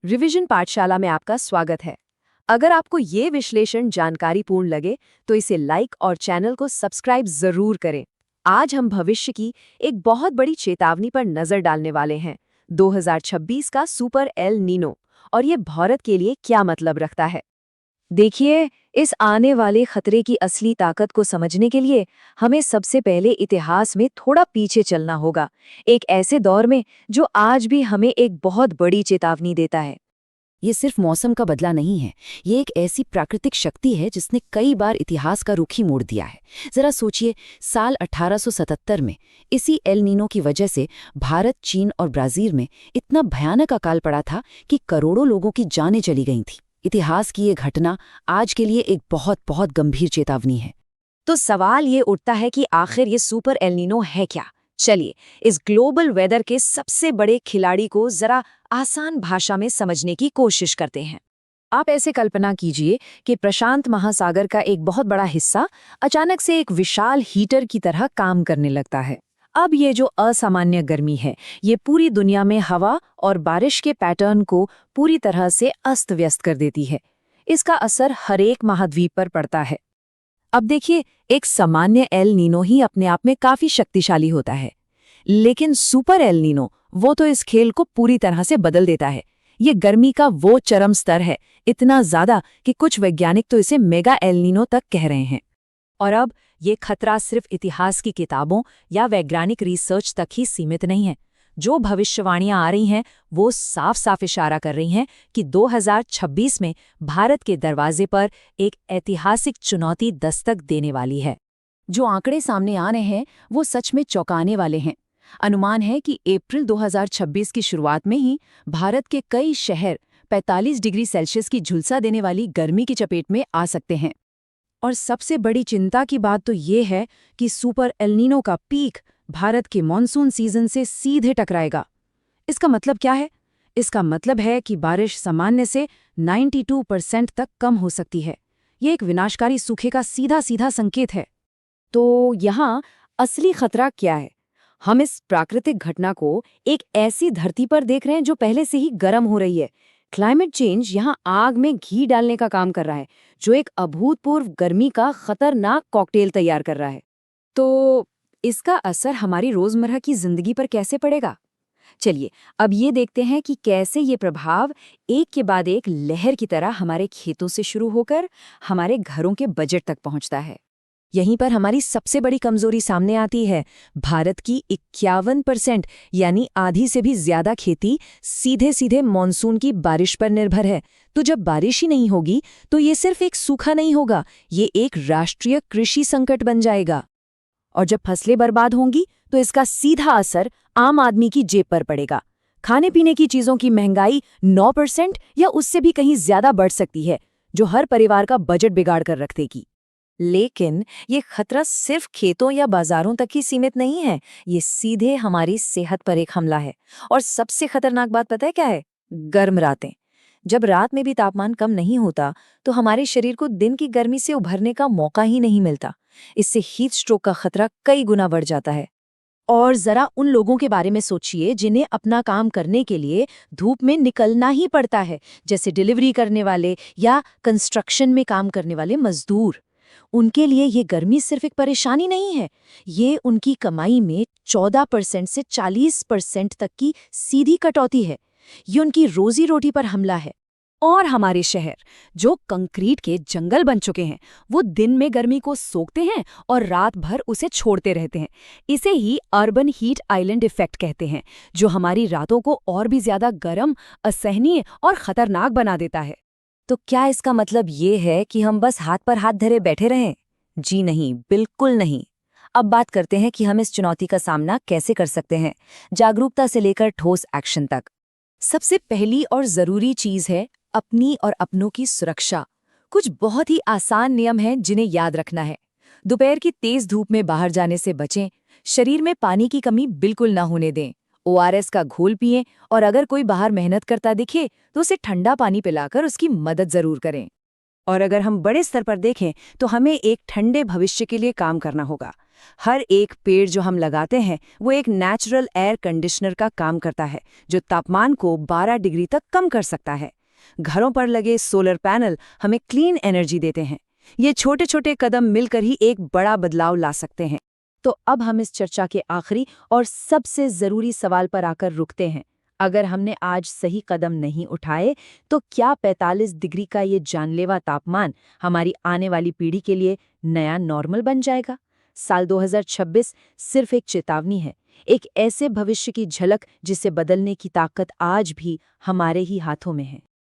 Revision पाठशाला में आपका स्वागत है। अगर आपको ये विश्लेषण जानकारीपूर्ण लगे तो इसे लाइक और चैनल को सब्सक्राइब जरूर करें। आज हम भविष्य की एक बहुत बड़ी चेतावनी पर नजर डालने वाले हैं, 2026 का सुपर एल नीनो, और ये भारत के लिए क्या मतलब रखता है। देखिए, इस आने वाले खतरे की असली ताकत को समझने के लिए हमें सबसे पहले इतिहास में थोड़ा पीछे चलना होगा, एक ऐसे दौर में जो आज भी हमें एक बहुत बड़ी चेतावनी देता है। ये सिर्फ मौसम का बदला नहीं है, ये एक ऐसी प्राकृतिक शक्ति है जिसने कई बार इतिहास का रुख ही मोड़ दिया है। जरा सोचिए, साल 1877 में इसी एल नीनो की वजह से भारत, चीन और ब्राजील में इतना भयानक अकाल पड़ा था कि करोड़ों लोगों की जानें चली गई थीं। इतिहास की ये घटना आज के लिए एक बहुत बहुत गंभीर चेतावनी है। तो सवाल ये उठता है कि आखिर ये सुपर एल नीनो है क्या। चलिए, इस ग्लोबल वेदर के सबसे बड़े खिलाड़ी को जरा आसान भाषा में समझने की कोशिश करते हैं। आप ऐसे कल्पना कीजिए कि प्रशांत महासागर का एक बहुत बड़ा हिस्सा अचानक से एक विशाल हीटर की तरह काम करने लगता है। अब ये जो असामान्य गर्मी है, ये पूरी दुनिया में हवा और बारिश के पैटर्न को पूरी तरह से अस्त व्यस्त कर देती है। इसका असर हर एक महाद्वीप पर पड़ता है। अब देखिए, एक सामान्य एल नीनो ही अपने आप में काफी शक्तिशाली होता है, लेकिन सुपर एल नीनो वो तो इस खेल को पूरी तरह से बदल देता है। ये गर्मी का वो चरम स्तर है, इतना ज्यादा कि कुछ वैज्ञानिक तो इसे मेगा एल नीनो तक कह रहे हैं। और अब ये खतरा सिर्फ इतिहास की किताबों या वैज्ञानिक रिसर्च तक ही सीमित नहीं है। जो भविष्यवाणियां आ रही हैं वो साफ साफ इशारा कर रही हैं कि 2026 में भारत के दरवाजे पर एक ऐतिहासिक चुनौती दस्तक देने वाली है। जो आंकड़े सामने आ रहे हैं वो सच में चौंकाने वाले हैं। अनुमान है कि अप्रैल 2026 की शुरुआत में ही भारत के कई शहर 45 डिग्री सेल्सियस की झुलसा देने वाली गर्मी की चपेट में आ सकते हैं। और सबसे बड़ी चिंता की बात तो ये है कि सुपर एल नीनो का पीक भारत के मॉनसून सीजन से सीधे टकराएगा। इसका मतलब क्या है? इसका मतलब है कि बारिश सामान्य से 92% तक कम हो सकती है। ये एक विनाशकारी सूखे का सीधा सीधा संकेत है। तो यहाँ असली खतरा क्या है? हम इस प्राकृतिक घटना को एक ऐसी धरती पर देख रहे हैं जो पहले से ही गर्म हो रही है। क्लाइमेट चेंज यहाँ आग में घी डालने का काम कर रहा है, जो एक अभूतपूर्व गर्मी का खतरनाक कॉकटेल तैयार कर रहा है। तो इसका असर हमारी रोजमर्रा की जिंदगी पर कैसे पड़ेगा? चलिए, अब ये देखते हैं कि कैसे ये प्रभाव एक के बाद एक लहर की तरह हमारे खेतों से शुरू होकर हमारे घरों के बजट तक पहुंचता है। यहीं पर हमारी सबसे बड़ी कमजोरी सामने आती है। भारत की 51% यानी आधी से भी ज्यादा खेती सीधे सीधे मॉनसून की बारिश पर निर्भर है। तो जब बारिश ही नहीं होगी तो ये सिर्फ एक सूखा नहीं होगा, ये एक राष्ट्रीय कृषि संकट बन जाएगा। और जब फसलें बर्बाद होंगी तो इसका सीधा असर आम आदमी की जेब पर पड़ेगा। खाने पीने की चीजों की महंगाई 9% या उससे भी कहीं ज्यादा बढ़ सकती है, जो हर परिवार का बजट बिगाड़ कर रख देगी। लेकिन ये खतरा सिर्फ खेतों या बाजारों तक ही सीमित नहीं है, ये सीधे हमारी सेहत पर एक हमला है। और सबसे खतरनाक बात पता है क्या है? गर्म रातें। जब रात में भी तापमान कम नहीं होता तो हमारे शरीर को दिन की गर्मी से उभरने का मौका ही नहीं मिलता। इससे हीट स्ट्रोक का खतरा कई गुना बढ़ जाता है। और जरा उन लोगों के बारे में सोचिए जिन्हें अपना काम करने के लिए धूप में निकलना ही पड़ता है, जैसे डिलीवरी करने वाले या कंस्ट्रक्शन में काम करने वाले मजदूर। उनके लिए ये गर्मी सिर्फ एक परेशानी नहीं है, ये उनकी कमाई में 14% से 40% तक की सीधी कटौती है। ये उनकी रोजी रोटी पर हमला है। और हमारे शहर, जो कंक्रीट के जंगल बन चुके हैं, वो दिन में गर्मी को सोखते हैं और रात भर उसे छोड़ते रहते हैं। इसे ही अर्बन हीट आइलैंड इफेक्ट कहते हैं, जो हमारी रातों को और भी ज्यादा गर्म, असहनीय और खतरनाक बना देता है। तो क्या इसका मतलब ये है कि हम बस हाथ पर हाथ धरे बैठे रहें? जी नहीं, बिल्कुल नहीं। अब बात करते हैं कि हम इस चुनौती का सामना कैसे कर सकते हैं, जागरूकता से लेकर ठोस एक्शन तक। सबसे पहली और जरूरी चीज है अपनी और अपनों की सुरक्षा। कुछ बहुत ही आसान नियम हैं जिन्हें याद रखना है। दोपहर की तेज धूप में बाहर जाने से बचें, शरीर में पानी की कमी बिल्कुल ना होने दें, ORS का घोल पिएं, और अगर कोई बाहर मेहनत करता दिखे तो उसे ठंडा पानी पिलाकर उसकी मदद जरूर करें। और अगर हम बड़े स्तर पर देखें तो हमें एक ठंडे भविष्य के लिए काम करना होगा। हर एक पेड़ जो हम लगाते हैं वो एक नेचुरल एयर कंडीशनर का काम करता है, जो तापमान को 12 डिग्री तक कम कर सकता है। घरों पर लगे सोलर पैनल हमें क्लीन एनर्जी देते हैं। ये छोटे छोटे कदम मिलकर ही एक बड़ा बदलाव ला सकते हैं। तो अब हम इस चर्चा के आखिरी और सबसे ज़रूरी सवाल पर आकर रुकते हैं। अगर हमने आज सही कदम नहीं उठाए, तो क्या 45 डिग्री का ये जानलेवा तापमान हमारी आने वाली पीढ़ी के लिए नया नॉर्मल बन जाएगा? साल 2026 सिर्फ एक चेतावनी है, एक ऐसे भविष्य की झलक जिसे बदलने की ताकत आज भी हमारे ही हाथों में है।